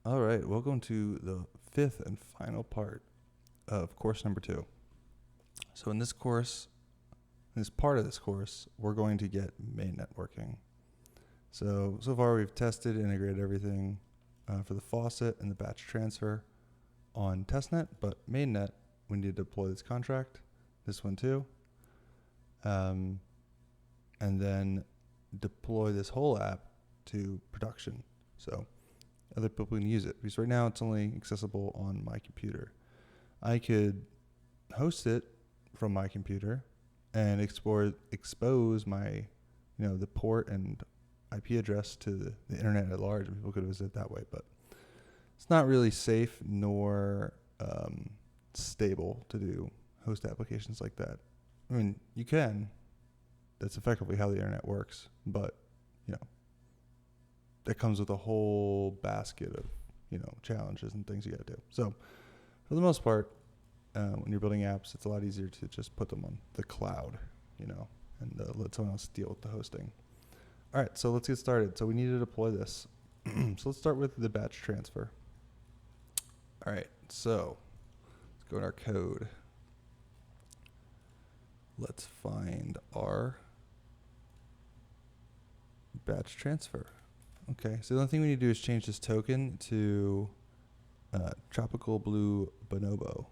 All right, welcome to the fifth and final part of course number 2. So in this part of this course, we're going to get mainnet working. So far we've tested, integrated everything for the faucet and the batch transfer on testnet, but mainnet, we need to deploy this contract, this one too, and then deploy this whole app to production. So other people can use it, because right now it's only accessible on my computer. I could host it from my computer and expose my, the port and IP address to the internet at large, and people could visit it that way. But it's not really safe nor stable to do host applications like that. I mean, you can. That's effectively how the internet works, but that comes with a whole basket of challenges and things you got to do. So for the most part, when you're building apps, it's a lot easier to just put them on the cloud, and let someone else deal with the hosting. All right, so let's get started. So we need to deploy this. So let's start with the batch transfer. All right, so let's go in our code. Let's find our batch transfer. Okay, so the only thing we need to do is change this token to Tropical Blue Bonobo,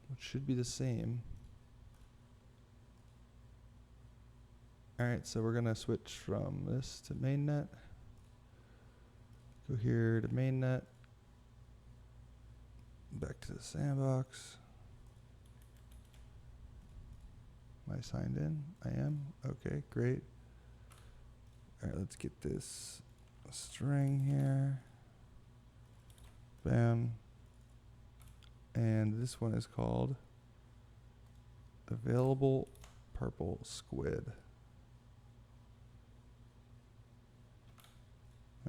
which should be the same. All right, so we're gonna switch from this to mainnet. Go here to mainnet. Back to the sandbox. Am I signed in? I am. Okay, great. All right, let's get this string here. Bam. And this one is called Available Purple Squid.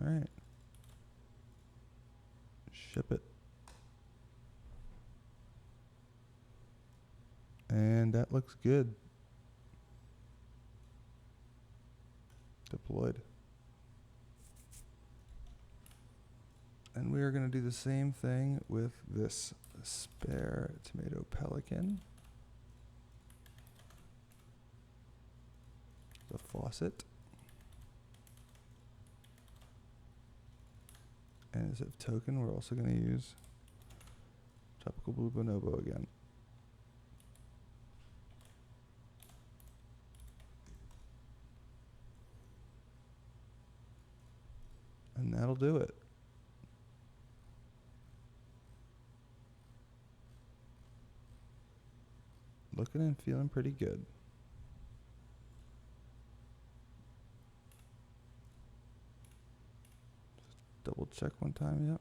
All right. Ship it. And that looks good. Deployed. And we are going to do the same thing with this spare tomato pelican, the faucet, and as a token, we're also going to use Tropical Blue Bonobo again. And that'll do it. Looking and feeling pretty good. Just double check one time, yep.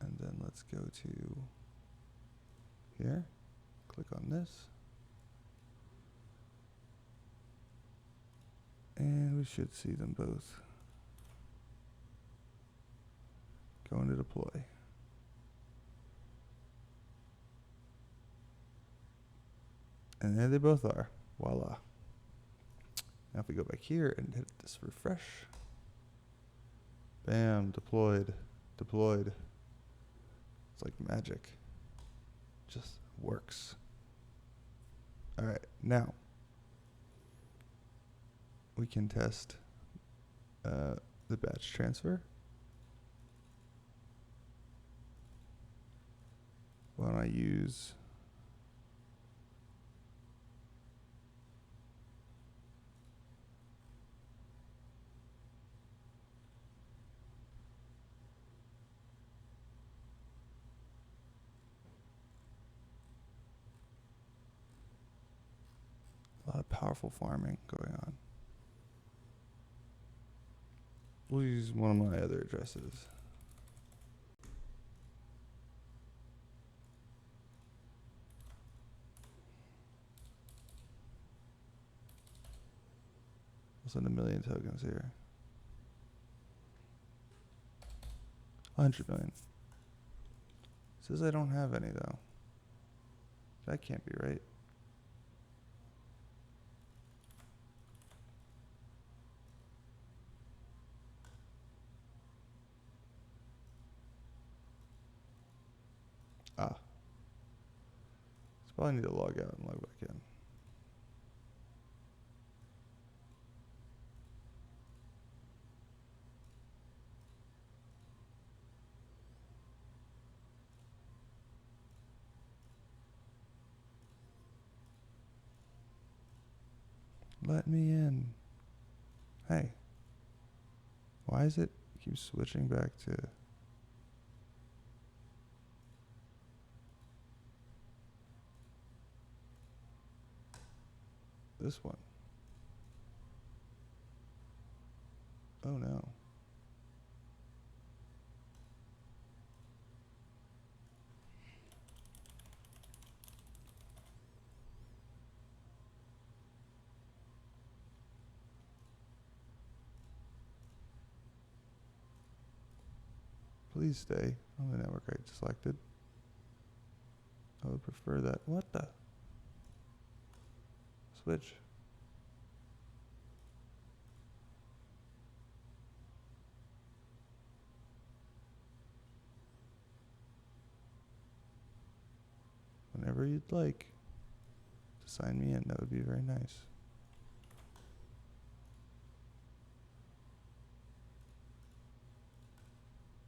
And then let's go to here, click on this. And we should see them both going to deploy. And there they both are. Voila. Now if we go back here and hit this refresh. Bam, deployed. Deployed. It's like magic. Just works. All right, now we can test the batch transfer. Why don't I use a lot of powerful farming going on. We'll use one of my other addresses. I'll send 1,000,000 tokens here. 100 million. Says I don't have any though. That can't be right. Ah. So probably need to log out and log back in. Let me in. Hey. Why is it keep switching back to this one? Oh no. Please stay on the network I selected. I would prefer that. What the? Switch. Whenever you'd like to sign me in, that would be very nice.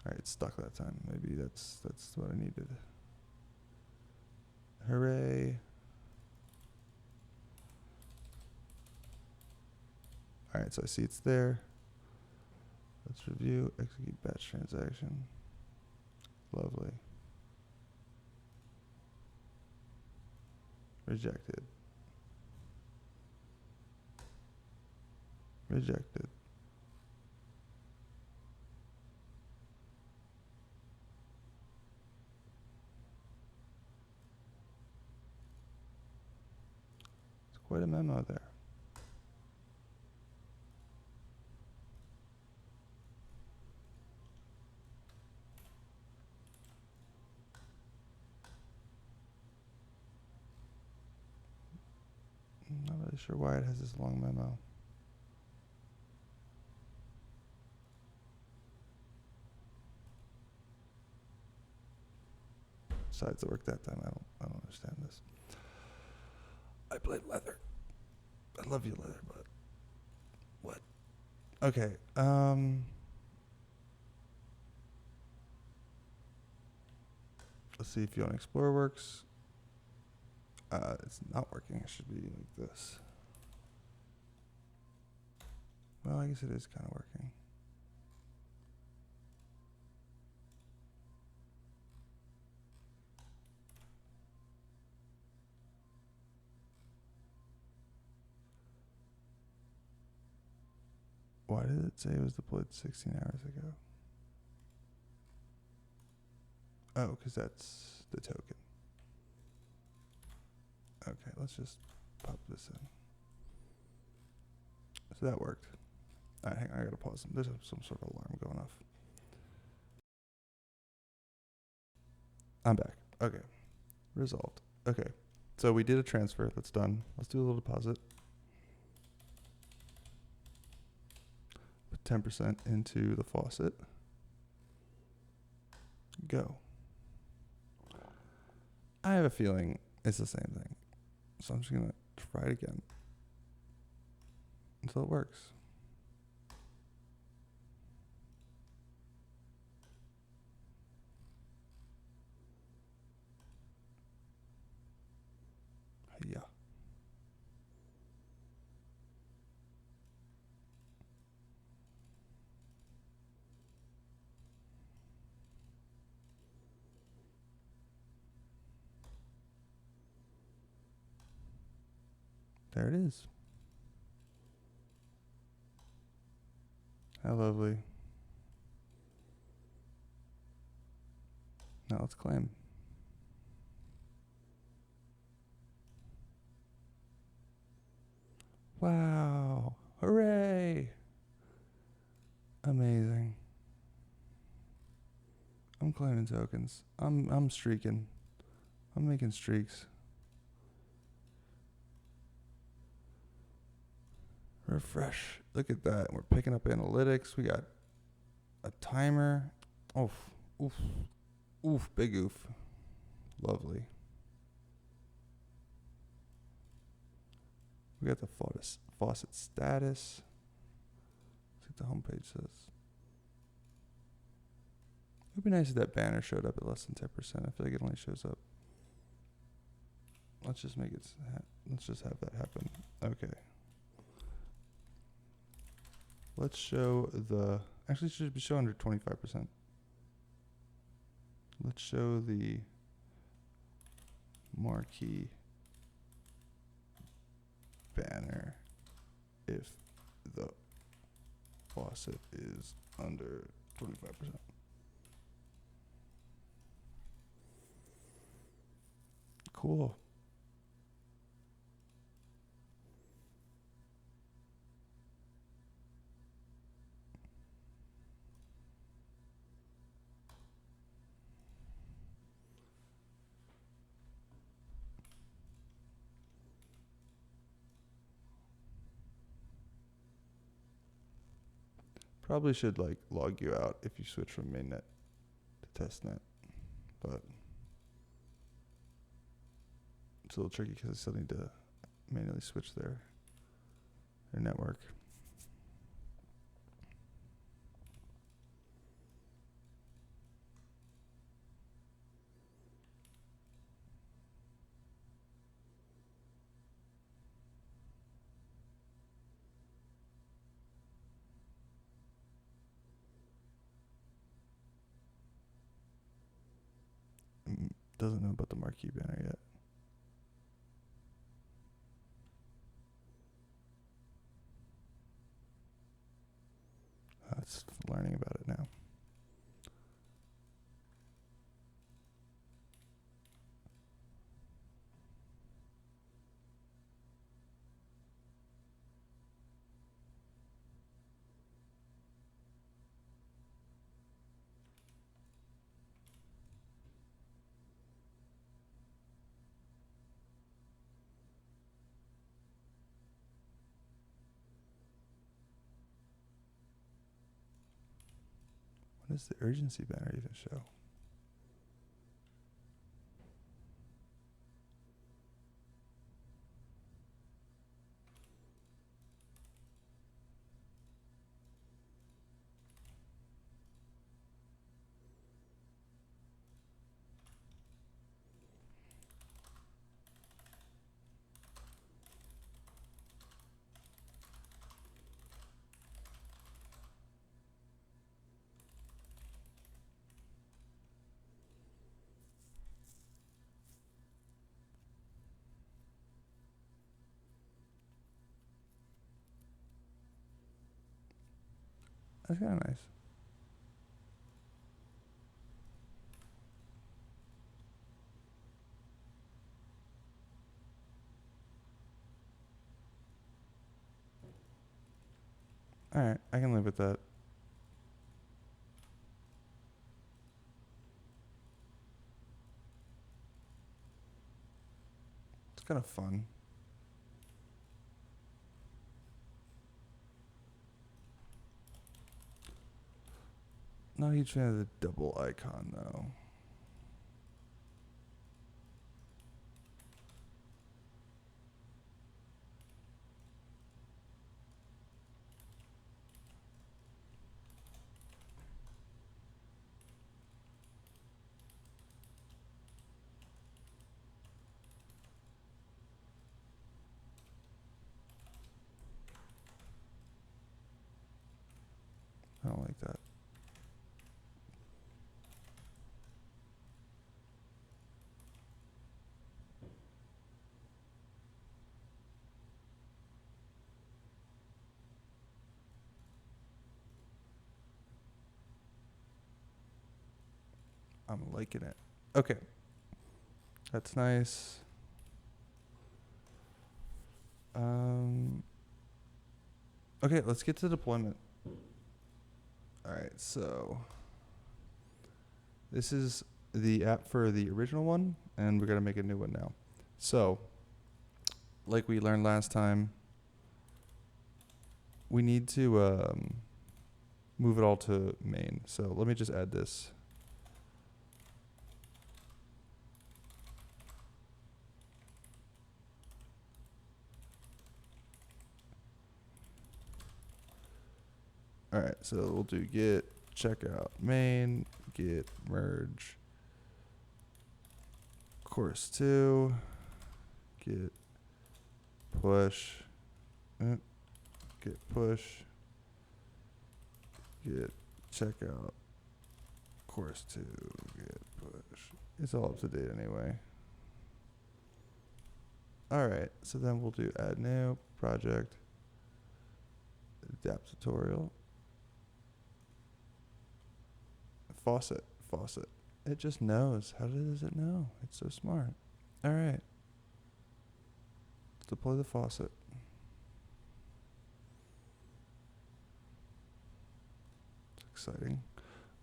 All right, it's stuck that time. Maybe that's what I needed. Hooray. All right, so I see it's there. Let's review, execute batch transaction. Lovely. Rejected. Rejected. It's quite a memo there. I'm not really sure why it has this long memo. Besides, it worked that time. I don't understand this. I played leather. I love you, leather, but what? Okay. Let's see if Fiona Explorer works. It's not working. It should be like this. Well, I guess it is kind of working. Why did it say it was deployed 16 hours ago? Oh, because that's the token. Okay, let's just pop this in. So that worked. All right, hang on, I gotta pause. There's some sort of alarm going off. I'm back. Okay, resolved. Okay, so we did a transfer. That's done. Let's do a little deposit. Put 10% into the faucet. Go. I have a feeling it's the same thing. So I'm just gonna try it again until it works. Yeah. There it is. How lovely. Now let's claim. Wow. Hooray. Amazing. I'm claiming tokens. I'm streaking. I'm making streaks. Refresh. Look at that. We're picking up analytics. We got a timer. Oof. Oof. Oof. Big oof. Lovely. We got the faucet status. Let's see what the home page says. It would be nice if that banner showed up at less than 10%. I feel like it only shows up. Let's just make it. Let's just have that happen. Okay. Let's show the. Actually, it should be shown under 25%. Let's show the marquee banner if the faucet is under 25%. Cool. Probably should like log you out if you switch from mainnet to testnet, but it's a little tricky because I still need to manually switch their network. Doesn't know about the marquee banner yet. It's learning about it now. What does the urgency banner even show? That's kind of nice. All right, I can live with that. It's kind of fun. Not a huge fan of the double icon though. I don't like that. I'm liking it. Okay. That's nice. Okay, let's get to deployment. All right, so this is the app for the original one, and we're going to make a new one now. So, like we learned last time, we need to move it all to main. So let me just add this. All right, so we'll do git checkout main, git merge course 2, git push, git push, git checkout course 2, git push. It's all up to date anyway. All right, so then we'll do add new project, dApp tutorial, Faucet. It just knows. How does it know? It's so smart. All right. Let's deploy the faucet. It's exciting.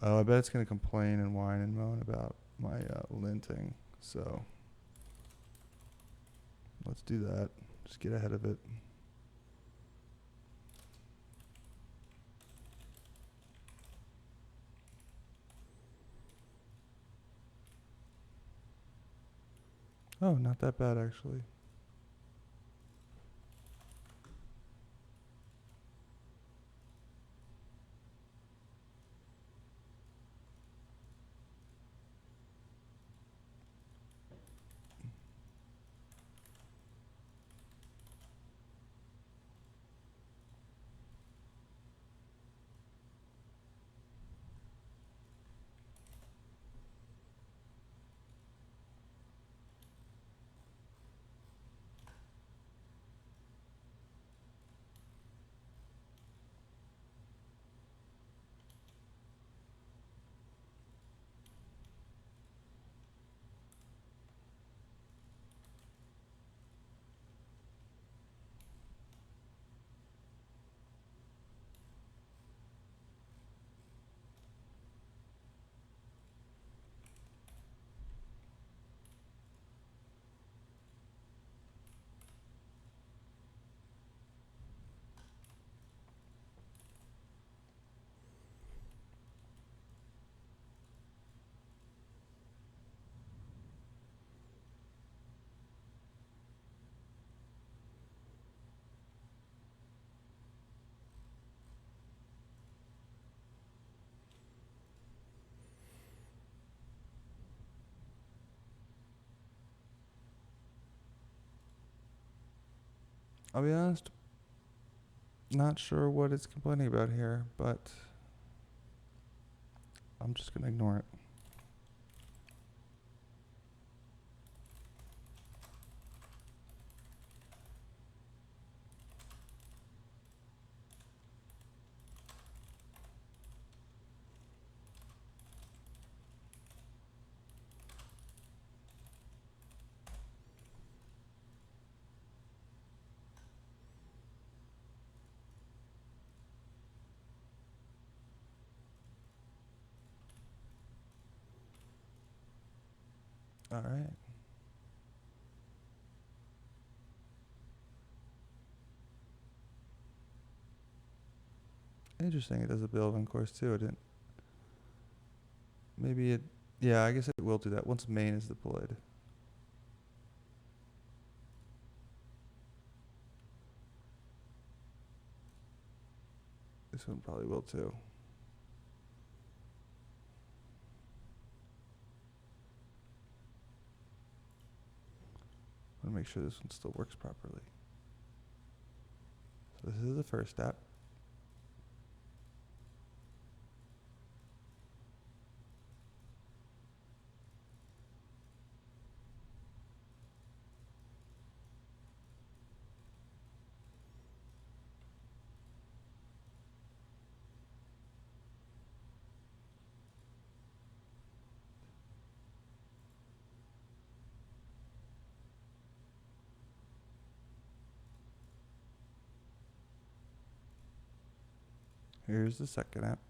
Oh, I bet it's going to complain and whine and moan about my linting. So let's do that. Just get ahead of it. Oh, not that bad, actually. I'll be honest, not sure what it's complaining about here, but I'm just going to ignore it. All right. Interesting. It does a build on course 2. It didn't. Maybe it. Yeah, I guess it will do that once main is deployed. This one probably will too. I want to make sure this one still works properly. So this is the first step. Here's the second app.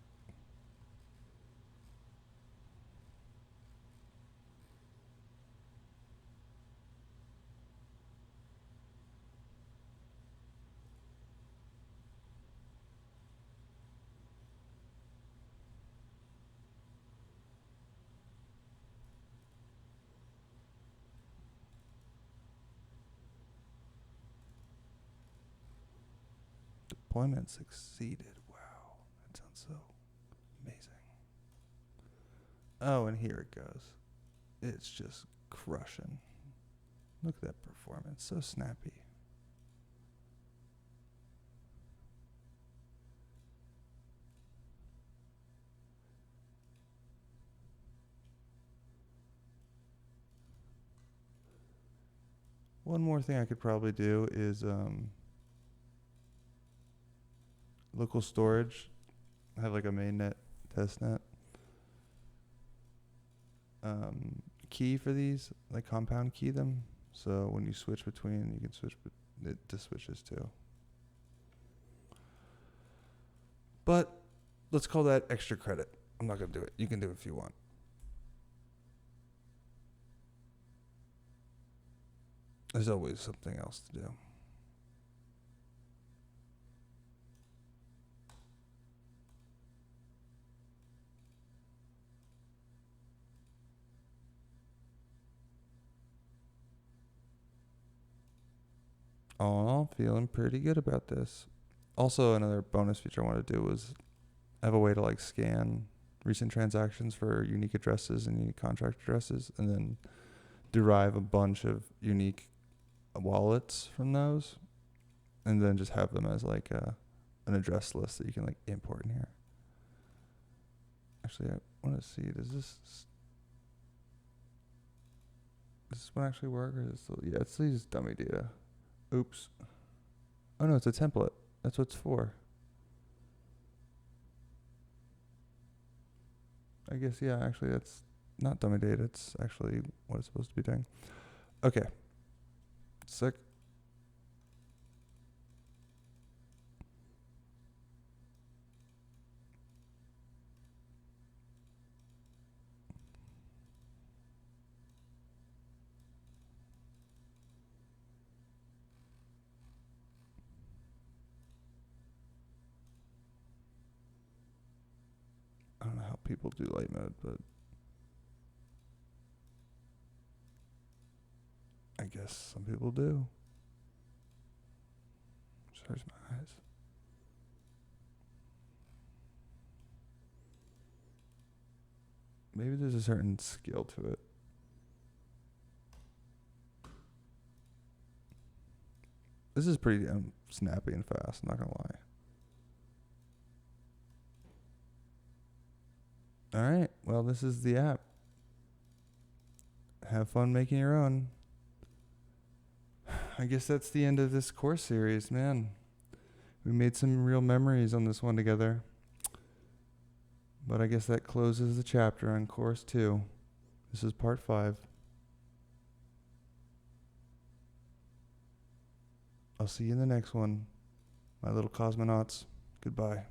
Deployment succeeded. Wow. so amazing. Oh, and here it goes. It's just crushing. Look at that performance. So snappy. One more thing I could probably do is local storage. Have like a mainnet testnet. Key for these, like compound key them. So when you switch between, you can switch, it just switches too. But let's call that extra credit. I'm not going to do it. You can do it if you want. There's always something else to do. All in all, feeling pretty good about this. Also, another bonus feature I wanted to do was have a way to like scan recent transactions for unique addresses and unique contract addresses, and then derive a bunch of unique wallets from those, and then just have them as like an address list that you can like import in here. Actually, I want to see, does this one actually work, or is it still, yeah, it's just dummy data. Oops. Oh no, it's a template. That's what it's for. I guess, yeah, actually that's not dummy data. It's actually what it's supposed to be doing. Okay. Sick. I don't know how people do light mode, but I guess some people do. Just hurts my eyes. Maybe there's a certain skill to it. This is pretty snappy and fast, I'm not gonna lie. Alright, well, this is the app. Have fun making your own. I guess that's the end of this course series, man. We made some real memories on this one together. But I guess that closes the chapter on course 2. This is part 5. I'll see you in the next one, my little cosmonauts. Goodbye.